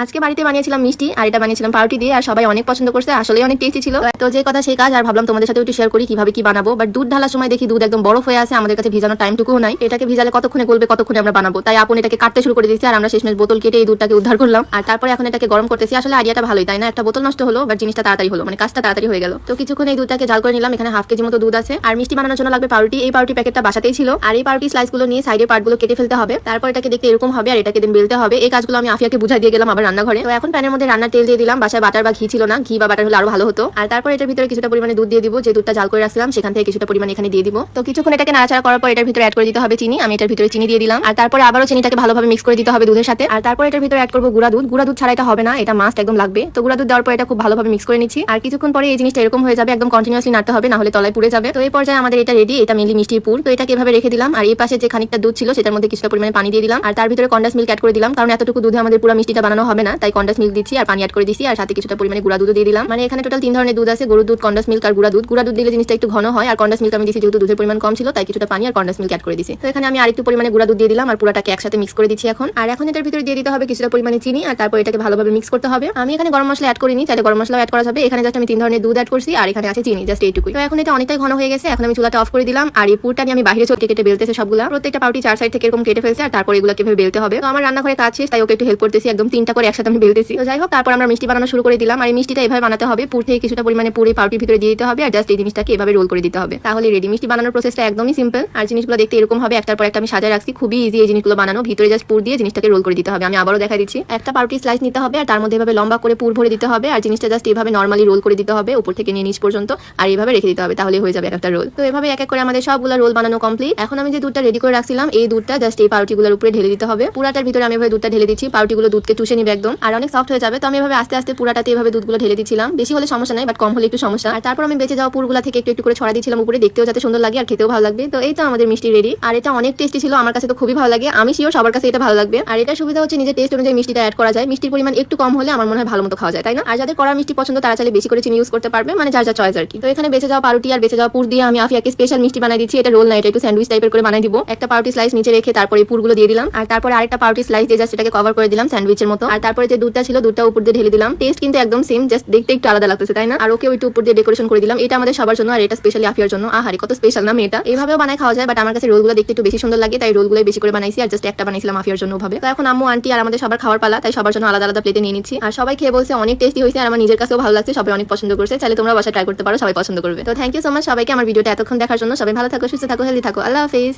আজকে বাড়িতে বানিয়েছিলাম মিষ্টি আর এটা বানিয়েছিলাম পাউরুটি দিয়ে আর সবাই অনেক পছন্দ করছে, আসলে অনেক টেস্টি ছিল। তো যে কথা সেই কাজ, আর ভাবলাম তোমাদের সাথে একটু শেয়ার করি কিভাবে কি বানাবো। বাট দুধ ঢালার সময় দেখি দুধ একদম বরফ হয়ে আছে, আমাদের কাছে ভিজানোর টাইমটুকুও নাই। এটাকে ভিজালে কতক্ষণে গলবে, কতক্ষণে আমরা বানাবো। তাই আপন এটাকে কাটতে শুরু করে দিয়েছি আর আমরা শেষমেশ বোতল কেটে এই দুধটাকে উদ্ধার করলাম। আর তারপরে এখন এটাকে গরম করতেছি। আসলে আইডিয়াটা ভালোই, তাই না? একটা বোতল নষ্ট হলো, বাট জিনিসটা তাড়াতাড়ি হলো, মানে কাজটা তাড়াতাড়ি হয়ে গেল। তো কিছুক্ষণ এই দুধটাকে জাল করে নিলাম। এখানে হাফ কেজি মতো দুধ আছে। আর মিষ্টি বানানোর জন্য লাগবে পাউরুটি। এই পাউরুটি প্যাকেটটা বাসাতেই ছিল। আর এই পাউরুটি স্লাইসগুলো নিয়ে সাইডের পার্টগুলো কেটে ফেলতে হবে। তারপর এটাকে দেখতে এরকম হবে আর এটাকে দিন বেলতে হবে। এই কাজগুলো আমি আফিয়াকে বুঝাই দিয়ে গেলাম আবার রান্নাঘরে। তো এখন প্যানের মধ্যে রান্নার তেল দিয়ে দিলাম। বাসায় বাটার বা ঘি ছিল না, ঘি বা বাটার হলে আরো ভালো হতো। আর তারপর এটার ভিতরে কিছুটা পরিমাণে দুধ দিয়ে দিব। যে দুধটা জাল করে রাখছিলাম সেখান থেকে কিছুটা পরিমাণে এখানে দিয়ে দিব। তো কিছুক্ষণ এটাকে নাড়াচাড়া করার পর এটার ভিতরে অ্যাড করে দিতে হবে চিনি। আমি এটার ভিতরে চিনি দিয়ে দিলাম। আর তারপরে আবারও চিনিটাকে ভালোভাবে মিক্স করে দিতে হবে দুধের সাথে। আর তারপর এটার ভিতরে অ্যাড করব গুঁড়া দুধ। গুঁড়া দুধ ছাড়া এটা হবে না, এটা মাস্ট একদম লাগবে। তো গুঁড়া দুধ দেওয়ার পর এটা খুব ভালোভাবে মিক্স করে নিচ্ছি। আর কিছুক্ষণ পরে এই জিনিসটা এরকম হয়ে যাবে, একদম কন্টিনিউয়াসলি নাড়তে হবে, না হলে তলায় পুড়ে যাবে। তো এই পর্যায়ে আমাদের এটা রেডি। এটা মেনলি মিষ্টির পুর। তো এটাকে এভাবে রেখে দিলাম। আর এই পাশে যে খানিকটা দুধ ছিল সেটার মধ্যে কিছুটা পরিমাণে পানি দিয়ে দিলাম। আর তার ভিতরে কন্ডেন্স মিল্ক অ্যাড করে দিলাম, কারণ এতটুকু দুধে আমাদের পুরো মিষ্টিটা বানানো হবে না, তাই কন্ডেন্স মিল্ক দিচ্ছি আর পানি অ্যাড করে দিচ্ছি। আর সাথে কিছুটা পরিমাণে গুঁড়া দুধ দিয়ে দিলাম। মানে এখানে টোটাল 3 ধরনের দুধ আছে, গরুর দুধ, কন্ডেন্স মিল্ক আর গুঁড়া দুধ। গুঁড়া দুধ দিলে জিনিসটা একটু ঘন হয়, আর কন্ডেন্স মিল্ক আমি দিয়েছি যেহেতু দুধের পরিমাণ কম ছিল, তাই কিছুটা পানি আর কন্ডেন্স মিল্ক অ্যাড করে দিয়েছি। তো এখানে আমি আরেকটু পরিমাণে গুঁড়া দুধ দিয়ে দিলাম আর পুরাটাকে একসাথে মিক্স করে দিচ্ছি এখন। আর এখন এটার ভিতরে দিয়ে দিতে হবে কিছুটা পরিমাণে চিনি। আর তারপর এটাকে ভালোভাবে মিক্স করতে হবে। আমি এখানে গরম মশলা অ্যাড করিনি, চাইলে গরম মশলাও অ্যাড করা যাবে। এখানে জাস্ট আমি 3 ধরনের দুধ অ্যাড করছি আর এখানে আছে চিনি, জাস্ট এইটুকুই। তো এখন এটা অনেকটাই ঘন হয়ে গেছে। এখন আমি চুলাটা অফ করে দিলাম। আর এই পুরটা নিয়ে আমি বাইরে কেটে বেলতেছে সবগুলা। প্রত্যেকটা পাউরুটি 4 সাইড থেকে এরকম কেটে ফেলছে। আর তারপর এগুলো কিভাবে বেলতে হবে। তো আমার রান্নাঘরে কাজ শেষ, তাই ওকে একটু হেল্প করতেছি। একদম 3টা করে একসাথে আমি বেলতেছি। তো যাই হোক, তারপর আমরা মিষ্টি বানানো শুরু করে দিলাম। আর এই মিষ্টিটা এভাবে বানাতে হবে, পুর থেকে কিছুটা পরিমাণে পুরে পাউরুটির ভিতরে দিয়ে দিতে হবে। আর জাস্ট এই জিনিসটাকে এভাবে রোল করে দিতে হবে, তাহলে রেডি। মিষ্টি বানানোর প্রসেসটা একদমই সিম্পল। আর জিনিসগুলো দেখতে এরকম হবে, একটার পর একটা আমি সাজায় রাখছি। খুবই ইজি এই জিনিসগুলো বানানো। ভিতরে জাস্ট পুর দিয়ে জিনিসটাকে রোল করে দিতে হবে। আমি আবারও দেখা দিচ্ছি। একটা পাউরুটি স্লাইস নিতে হবে আর তার মধ্যে এভাবে লম্বা করে পুর ভরে দিতে হবে। আর জিনিসটা জাস্ট এইভাবে নরমালি রোল করে দিতে হবে, উপর থেকে নিয়ে নিচ পর্যন্ত। আর এইভাবে রেখে দিতে হবে, তাহলে হয়ে যাবে একটা রোল। তো এভাবে এক এক করে আমাদের সবগুলো রোল বানানো কমপ্লিট। এখন আমি যে দুধটা রেডি করে রাখছিলাম, এই দুধটা জাস্ট এই পাউরুটিগুলোর উপরে ঢেলে দিতে হবে। পুরাটার ভিতরে আমি এভাবে দুধটা ঢেলে দিচ্ছি। পাউরুটিগুলো দুধকে চুষে নিবে একদম, আর অনেক সফট হয়ে যাবে। তো আমি এভাবে আস্তে আস্তে পুরাটাতে এভাবে দুধগুলো ঢেলে দিচ্ছিলাম। বেশি হলে সমস্যা নাই, বাট কম হলে একটু সমস্যা। আর তারপর আমি বেঁচে যাওয়া পুরগুলা থেকে একটু একটু করে ছড়া দিচ্ছিলাম উপরে, দেখতেও যাতে সুন্দর লাগে আর খেতেও ভালো লাগবে। তো এই তো আমাদের মিষ্টি রেডি। আর এটা অনেক টেস্টি ছিল, আমার কাছে তো খুবই ভালো লাগে। আমি শিওর সবার কাছে এটা ভালো লাগবে। আর এটা সুবিধা হচ্ছে নিজের টেস্ট অনুযায়ী মিষ্টিটা অ্যাড করা যায়। মিষ্টির পরিমাণ একটু কম হলে আমার মনে হয় ভালো মতো খাওয়া যায়, তাই না? আর যাদের কড়া মিষ্টি পছন্দ তারা চাইলে বেশি করে চিনি ইউজ করতে পারবে, মানে যার যা চয়েস আর কি। তো এখানে বেঁচে যাওয়া পাউরুটি আর বেঁচে যাওয়া পুর দিয়ে আমি আফিয়াকে স্পেশাল মিষ্টি বানাই দিচ্ছি। এটা রোল না, এটা একটু স্যান্ডউইচ টাইপের করে বানাই দিব। একটা পাউরুটি স্লাইস নিচে রেখে তারপরে এই পুরগুলো দিয়ে দিলাম। আর তারপরে আরেকটা পাউরুটি স্লাইস দিয়ে জাস্ট এটাকে কভার করে দিলাম স্যান্ডউইচের মতো। আর তারপরে যে দুধটা ছিল দুধটা উপর দিয়ে ঢেলে দিলাম। টেস্ট কিন্তু একদম সেম, জাস্ট দেখতে একটু আলাদা লাগতেছে, তাই না? আর ওকে একটু উপর দিয়ে ডেকোরেশন করে দিলাম। এটা আমাদের সবার জন্য, আর এটা স্পেশালি আফিয়ার জন্য। আহারে কত স্পেশাল না মেয়েটা। এইভাবেও বানায় খাওয়া যায়, বাট আমার কাছে রোলগুলো দেখতে একটু বেশি সুন্দর লাগে, তাই রোলগুলো বেশি করে বানাইছি। আর জাস্ট একটা বানাইছিলাম আফিয়ার জন্য ভাবে। তো এখন আম্মু আন্টি আর আমাদের সবার খাওয়ার পালা, তাই সবার জন্য আলাদা আলাদা প্লেটে নিয়ে নিচ্ছি। আর সবাই খেয়ে বলছে অনেক টেস্টি হয়েছে, আর আমার নিজের কাছেও ভালো লাগছে। সবাই অনেক পছন্দ করছে। চাইলে তোমরা বাসায় ট্রাই করতে পারো, সবাই পছন্দ করবে। তো থ্যাংক ইউ সো মাচ সবাইকে আমার ভিডিওটা এতক্ষণ দেখার জন্য। সবাই ভালো থাকো, সুস্থ থাকো, হেলদি থাকো। আল্লাহ হাফেজ।